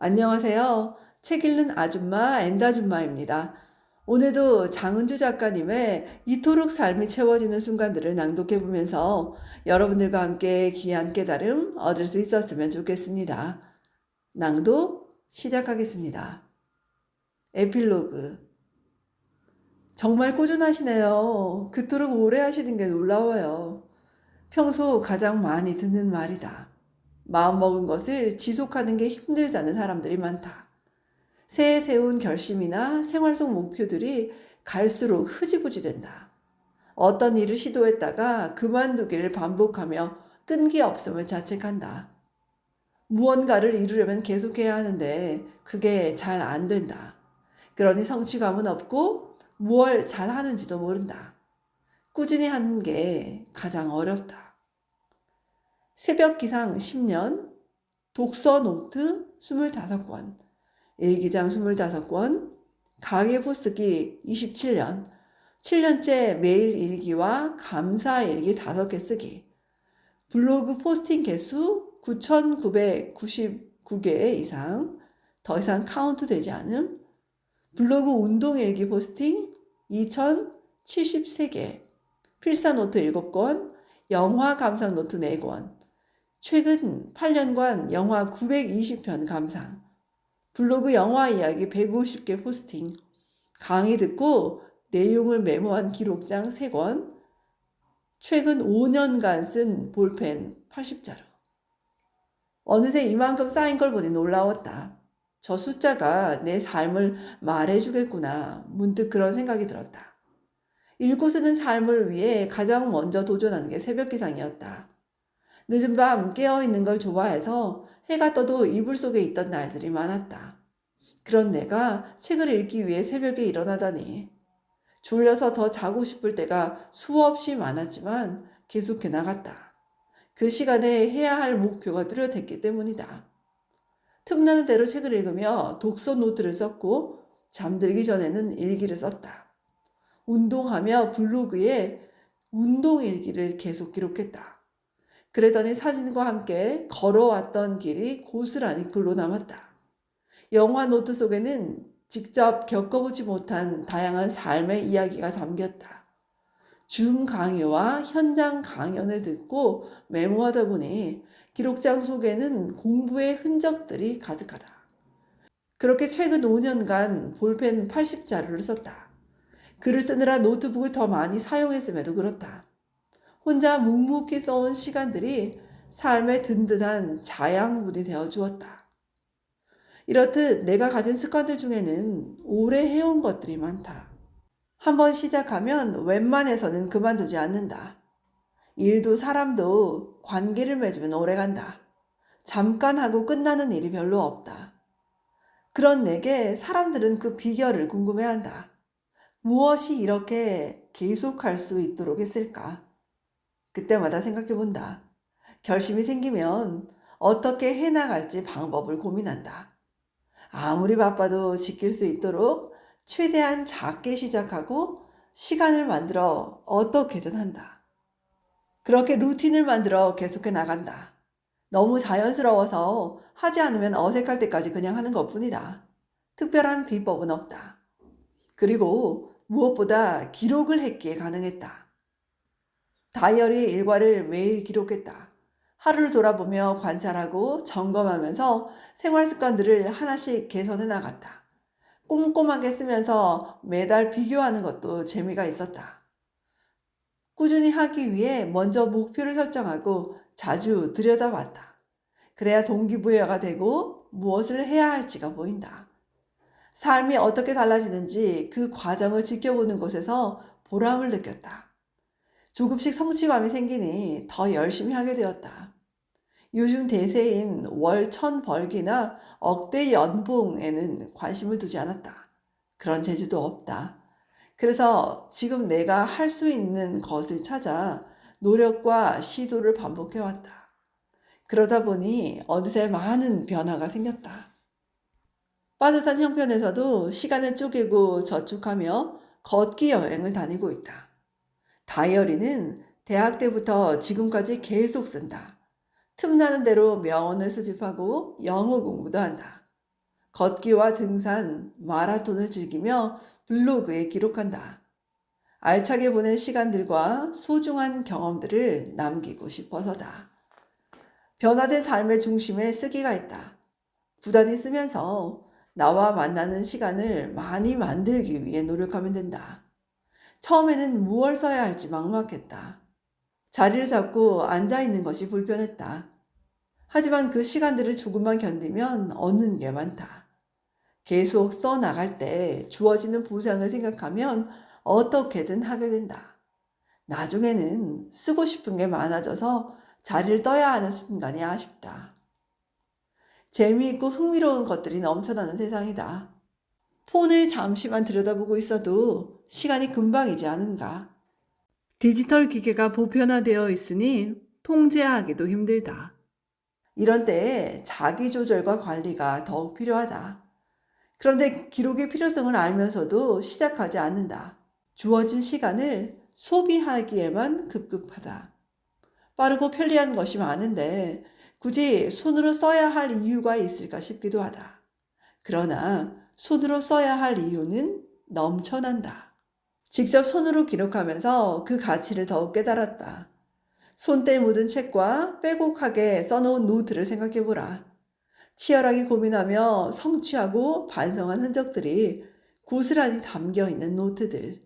안녕하세요. 책 읽는 아줌마 엔다줌마입니다. 오늘도 장은주 작가님의 이토록 삶이 채워지는 순간들을 낭독해 보면서 여러분들과 함께 귀한 깨달음 얻을 수 있었으면 좋겠습니다. 낭독 시작하겠습니다. 에필로그. 정말 꾸준하시네요. 그토록 오래 하시는 게 놀라워요. 평소 가장 많이 듣는 말이다. 마음먹은 것을 지속하는 게 힘들다는 사람들이 많다. 새해 세운 결심이나 생활 속 목표들이 갈수록 흐지부지 된다. 어떤 일을 시도했다가 그만두기를 반복하며 끈기 없음을 자책한다. 무언가를 이루려면 계속해야 하는데 그게 잘 안 된다. 그러니 성취감은 없고 무얼 잘 하는지도 모른다. 꾸준히 하는 게 가장 어렵다. 새벽 기상 10년, 독서 노트 25권, 일기장 25권, 가계부 쓰기 27년, 7년째 매일 일기와 감사 일기 5개 쓰기, 블로그 포스팅 개수 9,999개 이상, 더 이상 카운트 되지 않음, 블로그 운동 일기 포스팅 2,073개, 필사 노트 7권, 영화 감상 노트 4권, 최근 8년간 영화 920편 감상, 블로그 영화 이야기 150개 포스팅, 강의 듣고 내용을 메모한 기록장 3권, 최근 5년간 쓴 볼펜 80자루. 어느새 이만큼 쌓인 걸 보니 놀라웠다. 저 숫자가 내 삶을 말해주겠구나. 문득 그런 생각이 들었다. 읽고 쓰는 삶을 위해 가장 먼저 도전한 게 새벽 기상이었다. 늦은 밤 깨어있는 걸 좋아해서 해가 떠도 이불 속에 있던 날들이 많았다. 그런 내가 책을 읽기 위해 새벽에 일어나다니. 졸려서 더 자고 싶을 때가 수없이 많았지만 계속해 나갔다. 그 시간에 해야 할 목표가 뚜렷했기 때문이다. 틈나는 대로 책을 읽으며 독서 노트를 썼고 잠들기 전에는 일기를 썼다. 운동하며 블로그에 운동 일기를 계속 기록했다. 그러더니 사진과 함께 걸어왔던 길이 고스란히 글로 남았다. 영화 노트 속에는 직접 겪어보지 못한 다양한 삶의 이야기가 담겼다. 줌 강의와 현장 강연을 듣고 메모하다 보니 기록장 속에는 공부의 흔적들이 가득하다. 그렇게 최근 5년간 볼펜 80자루를 썼다. 글을 쓰느라 노트북을 더 많이 사용했음에도 그렇다. 혼자 묵묵히 써온 시간들이 삶의 든든한 자양분이 되어 주었다. 이렇듯 내가 가진 습관들 중에는 오래 해온 것들이 많다. 한번 시작하면 웬만해서는 그만두지 않는다. 일도 사람도 관계를 맺으면 오래간다. 잠깐 하고 끝나는 일이 별로 없다. 그런 내게 사람들은 그 비결을 궁금해한다. 무엇이 이렇게 계속할 수 있도록 했을까? 그때마다 생각해본다. 결심이 생기면 어떻게 해나갈지 방법을 고민한다. 아무리 바빠도 지킬 수 있도록 최대한 작게 시작하고 시간을 만들어 어떻게든 한다. 그렇게 루틴을 만들어 계속해 나간다. 너무 자연스러워서 하지 않으면 어색할 때까지 그냥 하는 것뿐이다. 특별한 비법은 없다. 그리고 무엇보다 기록을 했기에 가능했다. 다이어리 일과를 매일 기록했다. 하루를 돌아보며 관찰하고 점검하면서 생활 습관들을 하나씩 개선해 나갔다. 꼼꼼하게 쓰면서 매달 비교하는 것도 재미가 있었다. 꾸준히 하기 위해 먼저 목표를 설정하고 자주 들여다봤다. 그래야 동기부여가 되고 무엇을 해야 할지가 보인다. 삶이 어떻게 달라지는지 그 과정을 지켜보는 것에서 보람을 느꼈다. 조금씩 성취감이 생기니 더 열심히 하게 되었다. 요즘 대세인 월 1,000 벌기나 억대 연봉에는 관심을 두지 않았다. 그런 재주도 없다. 그래서 지금 내가 할 수 있는 것을 찾아 노력과 시도를 반복해왔다. 그러다 보니 어느새 많은 변화가 생겼다. 빠듯한 형편에서도 시간을 쪼개고 저축하며 걷기 여행을 다니고 있다. 다이어리는 대학 때부터 지금까지 계속 쓴다. 틈나는 대로 명언을 수집하고 영어 공부도 한다. 걷기와 등산, 마라톤을 즐기며 블로그에 기록한다. 알차게 보낸 시간들과 소중한 경험들을 남기고 싶어서다. 변화된 삶의 중심에 쓰기가 있다. 부단히 쓰면서 나와 만나는 시간을 많이 만들기 위해 노력하면 된다. 처음에는 무얼 써야 할지 막막했다. 자리를 잡고 앉아있는 것이 불편했다. 하지만 그 시간들을 조금만 견디면 얻는 게 많다. 계속 써나갈 때 주어지는 보상을 생각하면 어떻게든 하게 된다. 나중에는 쓰고 싶은 게 많아져서 자리를 떠야 하는 순간이 아쉽다. 재미있고 흥미로운 것들이 넘쳐나는 세상이다. 폰을 잠시만 들여다보고 있어도 시간이 금방이지 않은가. 디지털 기계가 보편화되어 있으니 통제하기도 힘들다. 이런 때에 자기조절과 관리가 더욱 필요하다. 그런데 기록의 필요성을 알면서도 시작하지 않는다. 주어진 시간을 소비하기에만 급급하다. 빠르고 편리한 것이 많은데 굳이 손으로 써야 할 이유가 있을까 싶기도 하다. 그러나 손으로 써야 할 이유는 넘쳐난다. 직접 손으로 기록하면서 그 가치를 더욱 깨달았다. 손때 묻은 책과 빼곡하게 써놓은 노트를 생각해보라. 치열하게 고민하며 성취하고 반성한 흔적들이 고스란히 담겨있는 노트들.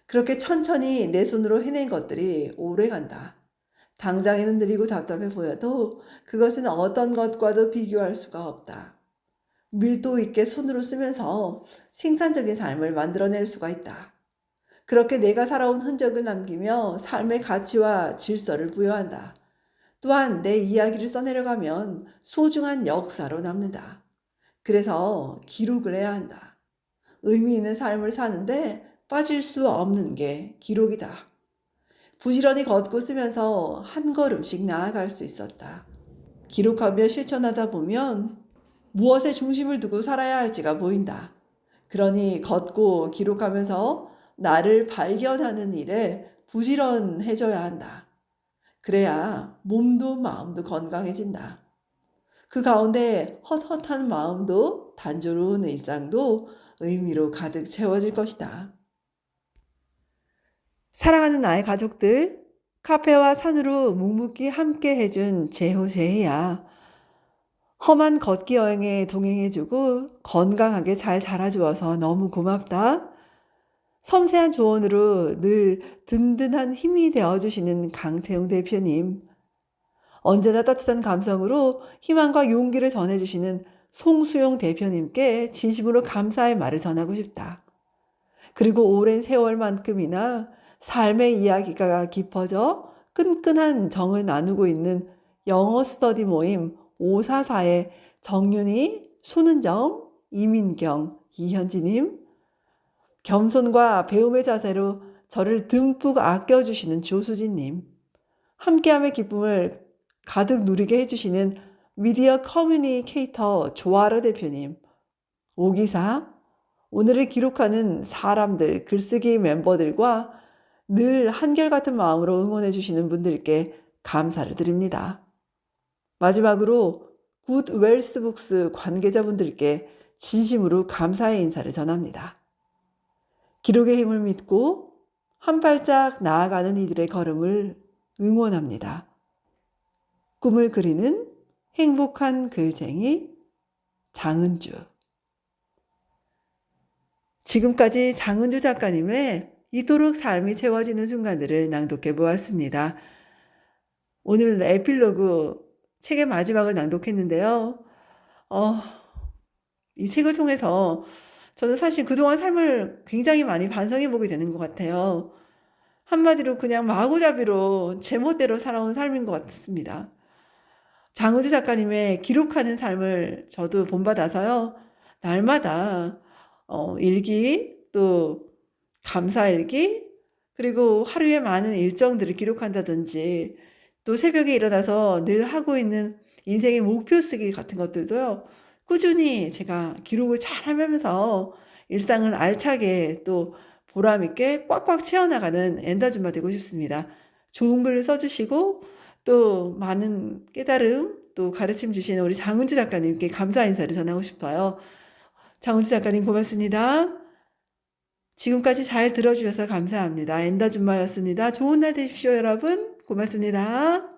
그렇게 천천히 내 손으로 해낸 것들이 오래간다. 당장에는 느리고 답답해 보여도 그것은 어떤 것과도 비교할 수가 없다. 밀도 있게 손으로 쓰면서 생산적인 삶을 만들어낼 수가 있다. 그렇게 내가 살아온 흔적을 남기며 삶의 가치와 질서를 부여한다. 또한 내 이야기를 써내려가면 소중한 역사로 남는다. 그래서 기록을 해야 한다. 의미 있는 삶을 사는데 빠질 수 없는 게 기록이다. 부지런히 걷고 쓰면서 한 걸음씩 나아갈 수 있었다. 기록하며 실천하다 보면 무엇에 중심을 두고 살아야 할지가 보인다. 그러니 걷고 기록하면서 나를 발견하는 일에 부지런해져야 한다. 그래야 몸도 마음도 건강해진다. 그 가운데 헛헛한 마음도 단조로운 일상도 의미로 가득 채워질 것이다. 사랑하는 나의 가족들, 카페와 산으로 묵묵히 함께 해준 제호제희야. 험한 걷기 여행에 동행해주고 건강하게 잘 자라주어서 너무 고맙다. 섬세한 조언으로 늘 든든한 힘이 되어주시는 강태웅 대표님. 언제나 따뜻한 감성으로 희망과 용기를 전해주시는 송수용 대표님께 진심으로 감사의 말을 전하고 싶다. 그리고 오랜 세월만큼이나 삶의 이야기가 깊어져 끈끈한 정을 나누고 있는 영어 스터디 모임 544의 정윤희, 손은정, 이민경, 이현지님, 겸손과 배움의 자세로 저를 듬뿍 아껴주시는 조수진님, 함께함의 기쁨을 가득 누리게 해주시는 미디어 커뮤니케이터 조아라 대표님, 오기사, 오늘을 기록하는 사람들, 글쓰기 멤버들과 늘 한결같은 마음으로 응원해 주시는 분들께 감사를 드립니다. 마지막으로 굿 웰스북스 관계자분들께 진심으로 감사의 인사를 전합니다. 기록의 힘을 믿고 한 발짝 나아가는 이들의 걸음을 응원합니다. 꿈을 그리는 행복한 글쟁이 장은주. 지금까지 장은주 작가님의 이토록 삶이 채워지는 순간들을 낭독해 보았습니다. 오늘 에필로그 책의 마지막을 낭독했는데요. 이 책을 통해서 저는 사실 그동안 삶을 굉장히 많이 반성해 보게 되는 것 같아요. 한마디로 그냥 마구잡이로 제멋대로 살아온 삶인 것 같습니다. 장은주 작가님의 기록하는 삶을 저도 본받아서요. 날마다 일기, 또 감사일기, 그리고 하루에 많은 일정들을 기록한다든지, 또 새벽에 일어나서 늘 하고 있는 인생의 목표 쓰기 같은 것들도요. 꾸준히 제가 기록을 잘 하면서 일상을 알차게 또 보람있게 꽉꽉 채워나가는 엔다줌마 되고 싶습니다. 좋은 글을 써주시고 또 많은 깨달음, 또 가르침 주신 우리 장은주 작가님께 감사 인사를 전하고 싶어요. 장은주 작가님 고맙습니다. 지금까지 잘 들어주셔서 감사합니다. 엔다줌마였습니다. 좋은 날 되십시오, 여러분. 고맙습니다.